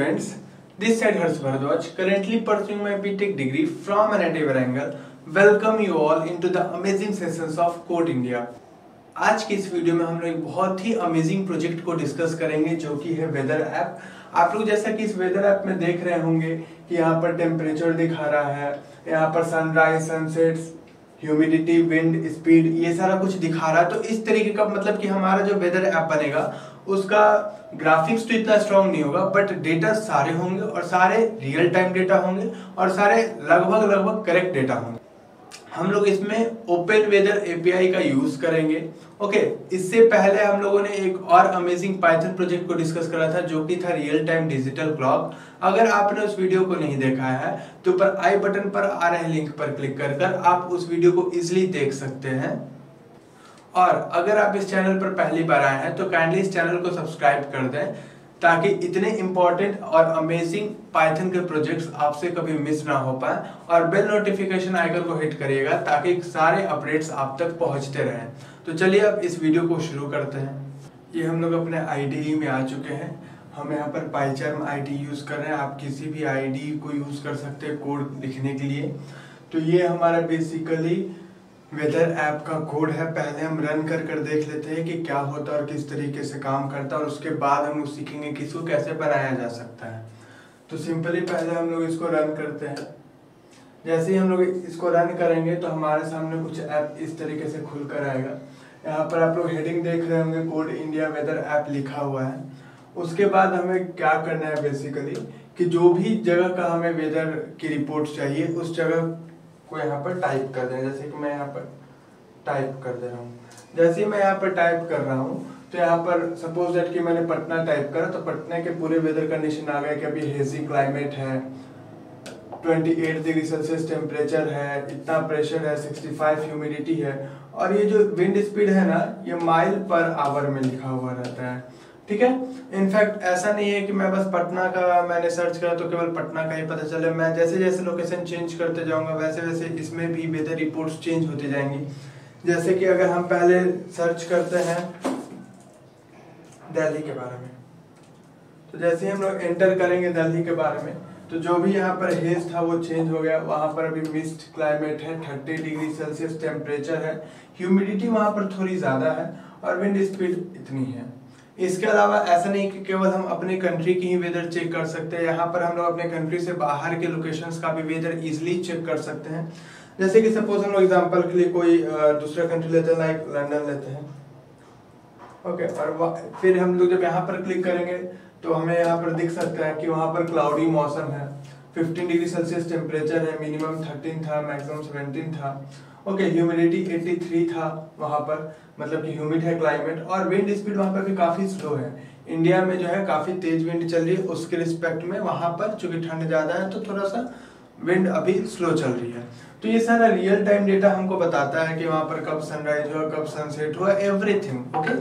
students, this side Harsh Bharadwaj, currently pursuing my BTech degree from NIT Warangal. Welcome you all into the amazing sessions of Code India. आज की इस video में हम लोग एक बहुत ही अमेजिंग प्रोजेक्ट को डिस्कस करेंगे जो कि है वेदर ऐप। आप लोग जैसा कि इस वेदर ऐप में देख रहे होंगे कि यहाँ पर टेम्परेचर दिखा रहा है, यहाँ पर sunrise, sunsets, humidity, wind speed, ये सारा कुछ दिखा रहा है। तो इस तरीके का मतलब कि हमारा जो वेदर ऐप बनेगा उसका ग्राफिक्स तो इतना स्ट्रॉन्ग नहीं होगा, बट डेटा सारे होंगे और सारे रियल टाइम डेटा होंगे और सारे लगभग करेक्ट डेटा होंगे। हम लोग इसमें ओपन वेदर एपीआई का यूज करेंगे। ओके, इससे पहले हम लोगों ने एक और अमेजिंग पाइथन प्रोजेक्ट को डिस्कस करा था जो कि था रियल टाइम डिजिटल क्लॉक। अगर आपने उस वीडियो को नहीं देखा है तो ऊपर आई बटन पर आ रहे लिंक पर क्लिक कर आप उस वीडियो को इजिली देख सकते हैं। और अगर आप इस चैनल पर पहली बार आए हैं तो काइंडली इस चैनल को सब्सक्राइब कर दें ताकि इतने इंपॉर्टेंट और अमेजिंग पाइथन के प्रोजेक्ट्स आपसे कभी मिस ना हो पाए, और बेल नोटिफिकेशन आइकन को हिट करिएगा ताकि सारे अपडेट्स आप तक पहुंचते रहें। तो चलिए अब इस वीडियो को शुरू करते हैं। ये हम लोग अपने आईडी में आ चुके हैं। हम यहाँ पर पाइचार्म आईडी यूज कर रहे हैं। आप किसी भी आईडी को यूज कर सकते हैं कोड लिखने के लिए। तो ये हमारा बेसिकली वेदर ऐप का कोड है। पहले हम रन कर देख लेते हैं कि क्या होता है और किस तरीके से काम करता है, और उसके बाद हम लोग सीखेंगे कि इसको कैसे बनाया जा सकता है। तो सिंपली पहले हम लोग इसको रन करते हैं। जैसे ही हम लोग इसको रन करेंगे तो हमारे सामने कुछ ऐप इस तरीके से खुल कर आएगा। यहाँ पर आप लोग हेडिंग देख रहे होंगे, कोड इंडिया वेदर ऐप लिखा हुआ है। उसके बाद हमें क्या करना है बेसिकली कि जो भी जगह का हमें वेदर की रिपोर्ट चाहिए उस जगह को यहाँ पर टाइप कर दें। जैसे कि मैं यहाँ पर टाइप कर दे रहा हूँ। जैसे ही मैं यहाँ पर टाइप कर रहा हूँ तो यहाँ पर सपोज दैट कि मैंने पटना टाइप करा तो पटना के पूरे वेदर कंडीशन आ गए कि अभी हेजी क्लाइमेट है, 28 डिग्री सेल्सियस टेम्परेचर है, इतना प्रेशर है, 65 ह्यूमिडिटी है, और ये जो विंड स्पीड है ना ये माइल पर आवर में लिखा हुआ रहता है। ठीक है, इनफैक्ट ऐसा नहीं है कि मैं बस पटना का मैंने सर्च करा तो केवल पटना का ही पता चले। मैं जैसे जैसे लोकेशन चेंज करते जाऊंगा वैसे वैसे इसमें भी वेदर रिपोर्ट्स चेंज होती जाएंगी। जैसे कि अगर हम पहले सर्च करते हैं दिल्ली के बारे में, तो जैसे ही हम लोग एंटर करेंगे दिल्ली के बारे में तो जो भी यहाँ पर हेज था वो चेंज हो गया। वहां पर अभी मिस्ट क्लाइमेट है, 30 डिग्री सेल्सियस टेम्परेचर है, ह्यूमिडिटी वहां पर थोड़ी ज्यादा है और विंड स्पीड इतनी है। इसके अलावा ऐसा नहीं कि केवल हम अपने कंट्री की ही वेदर चेक कर सकते हैं। यहाँ पर हम लोग अपने कंट्री से बाहर के लोकेशंस का भी वेदर इजीली चेक कर सकते हैं। जैसे कि सपोज हम लोग एग्जांपल के लिए कोई दूसरा कंट्री लेते हैं, लाइक लंदन लेते हैं। ओके, और फिर हम लोग जब यहाँ पर क्लिक करेंगे तो हमें यहाँ पर दिख सकता है कि वहाँ पर क्लाउडी मौसम है, 15 डिग्री सेल्सियस टेम्परेचर है, मिनिमम 13 था, मैक्सिमम 17 था। ओके, ह्यूमिडिटी 83 था वहां पर, मतलब कि ह्यूमिड है क्लाइमेट, और विंड स्पीड वहां पर भी काफी स्लो है। इंडिया में जो है काफी तेज विंड चल रही है, उसके रिस्पेक्ट में वहां पर चूंकि ठंड ज्यादा है तो थोड़ा सा विंड अभी स्लो चल रही है। तो ये सारा रियल टाइम डेटा हमको बताता है कि वहां पर कब सनराइज हुआ, कब सनसेट हुआ, एवरीथिंग। ओके,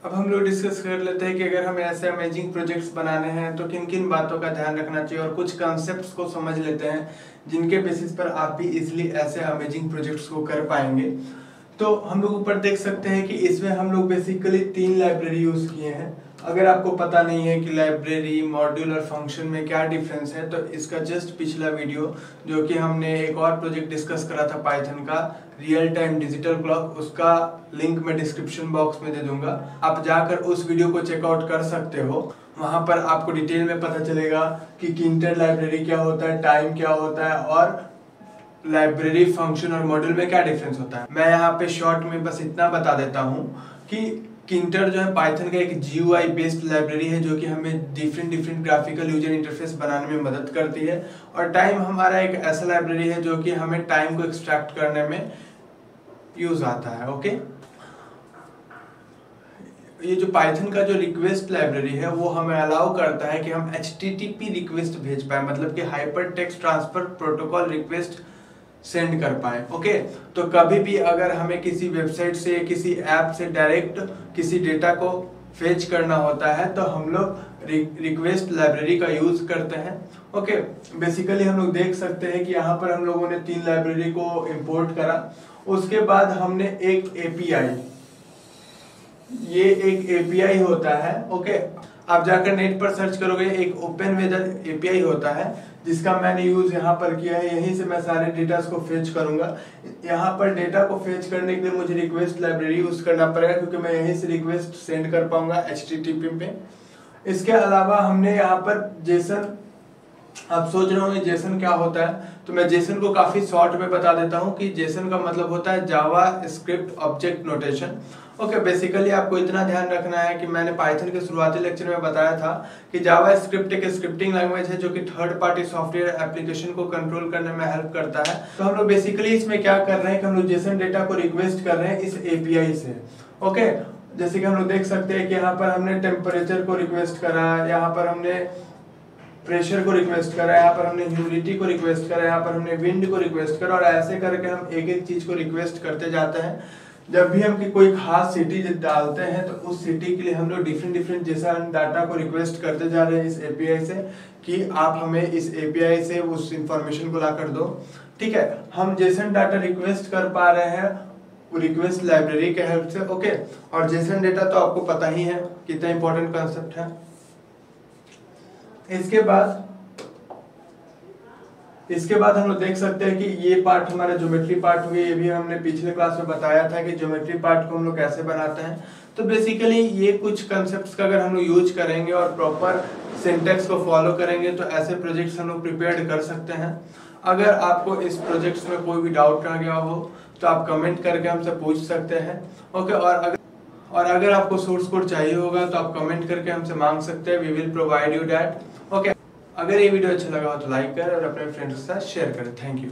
अब हम लोग डिस्कस कर लेते हैं कि अगर हमें ऐसे अमेजिंग प्रोजेक्ट्स बनाने हैं तो किन किन बातों का ध्यान रखना चाहिए, और कुछ कॉन्सेप्ट्स को समझ लेते हैं जिनके बेसिस पर आप भी इजीली ऐसे अमेजिंग प्रोजेक्ट्स को कर पाएंगे। तो हम लोग ऊपर देख सकते हैं कि इसमें हम लोग बेसिकली 3 लाइब्रेरी यूज किए हैं। अगर आपको पता नहीं है कि लाइब्रेरी, मॉड्यूल और फंक्शन में क्या डिफरेंस है तो इसका जस्ट पिछला वीडियो जो कि हमने एक और प्रोजेक्ट डिस्कस करा था पाइथन का, रियल टाइम डिजिटल क्लॉक, उसका लिंक मैं डिस्क्रिप्शन बॉक्स में दे दूंगा। आप जाकर उस वीडियो को चेकआउट कर सकते हो। वहां पर आपको डिटेल में पता चलेगा कि किंटर लाइब्रेरी क्या होता है, टाइम क्या होता है, और लाइब्रेरी, फंक्शन और मॉड्यूल में क्या डिफरेंस होता है। मैं यहाँ पे शॉर्ट में बस इतना बता देता हूँ कि किंटर जो है पाइथन का एक GUI बेस्ड लाइब्रेरी है जो कि हमें डिफरेंट ग्राफिकल यूजर इंटरफेस बनाने में मदद करती है, और टाइम हमारा एक ऐसा लाइब्रेरी है जो कि हमें टाइम को एक्सट्रैक्ट करने में यूज आता है। ओके, ये जो पाइथन का जो रिक्वेस्ट लाइब्रेरी है वो हमें अलाउ करता है कि हम HTTP रिक्वेस्ट भेज पाए, मतलब कि hyper text transfer protocol request send कर पाए। ओके, तो कभी भी अगर हमें किसी वेबसाइट से, किसी ऐप से डायरेक्ट किसी डेटा को फेच करना होता है तो हम लोग रिक्वेस्ट लाइब्रेरी का यूज करते हैं। ओके, बेसिकली हम लोग देख सकते हैं कि यहाँ पर हम लोगों ने 3 लाइब्रेरी को इंपोर्ट करा। उसके बाद हमने एक एपीआई, ये एक एपीआई होता है। ओके, आप जाकर नेट पर सर्च करोगे, एक ओपन वेदर एपीआई होता है जिसका मैंने यूज यहाँ पर किया है। यहीं से मैं सारे डेटा को फेच करूंगा। यहाँ पर डेटा को फेच करने के लिए मुझे रिक्वेस्ट लाइब्रेरी यूज करना पड़ेगा, क्योंकि मैं यहीं से रिक्वेस्ट सेंड कर पाऊंगा HTTP पे। इसके अलावा हमने यहाँ पर जेसन, आप सोच रहे होंगे जेसन क्या होता है, तो मैं जेसन को काफी शॉर्ट में बता देता हूँ कि जेसन का मतलब होता है JavaScript object notation. Okay, basically आपको इतना ध्यान रखना है कि मैंने पाइथन के शुरुआती लेक्चर में बताया था कि जावा स्क्रिप्ट एक स्क्रिप्टिंग लैंग्वेज है जो कि थर्ड पार्टी सॉफ्टवेयर एप्लीकेशन को कंट्रोल करने में हेल्प करता है। तो हम लोग बेसिकली इसमें क्या कर रहे हैं कि हम लोग जेसन डेटा को रिक्वेस्ट कर रहे हैं इस एपीआई से। ओके, जैसे कि हम लोग देख सकते हैं कि यहाँ पर हमने टेम्परेचर को रिक्वेस्ट करा, यहाँ पर हमने प्रेशर को रिक्वेस्ट करा, यहाँ पर हमने ह्यूमिडिटी को रिक्वेस्ट करा, यहाँ पर हमने विंड को रिक्वेस्ट करा, और ऐसे करके हम एक एक चीज को रिक्वेस्ट करते जाते हैं। जब भी हम कोई खास सिटी डालते हैं तो उस सिटी के लिए हम लोग डिफरेंट जेसन डाटा को रिक्वेस्ट करते जा रहे हैं इस एपीआई से कि आप हमें इस एपीआई से उस इंफॉर्मेशन को ला कर दो। ठीक है, हम जेसन डाटा रिक्वेस्ट कर पा रहे हैं रिक्वेस्ट लाइब्रेरी के हेल्प से। ओके, और जेसन डेटा तो आपको पता ही है कितना इंपॉर्टेंट कॉन्सेप्ट है। इसके बाद हम लोग देख सकते हैं कि ये पार्ट हमारा ज्योमेट्री पार्ट हुई। ये भी हमने पिछले क्लास में बताया था कि ज्योमेट्री पार्ट को हम लोग कैसे बनाते हैं। तो बेसिकली ये कुछ कंसेप्ट्स का अगर हम लोग यूज करेंगे और प्रॉपर सिंटेक्स को फॉलो करेंगे तो ऐसे प्रोजेक्ट्स हम लोग प्रिपेयर कर सकते हैं। अगर आपको इस प्रोजेक्ट्स में कोई भी डाउट रह गया हो तो आप कमेंट करके हमसे पूछ सकते हैं। ओके, और अगर आपको सोर्स कोड चाहिए होगा तो आप कमेंट करके हमसे मांग सकते हैं। We will provide you that. Okay, अगर ये वीडियो अच्छा लगा हो तो लाइक करें और अपने फ्रेंड्स के साथ शेयर करें। Thank you.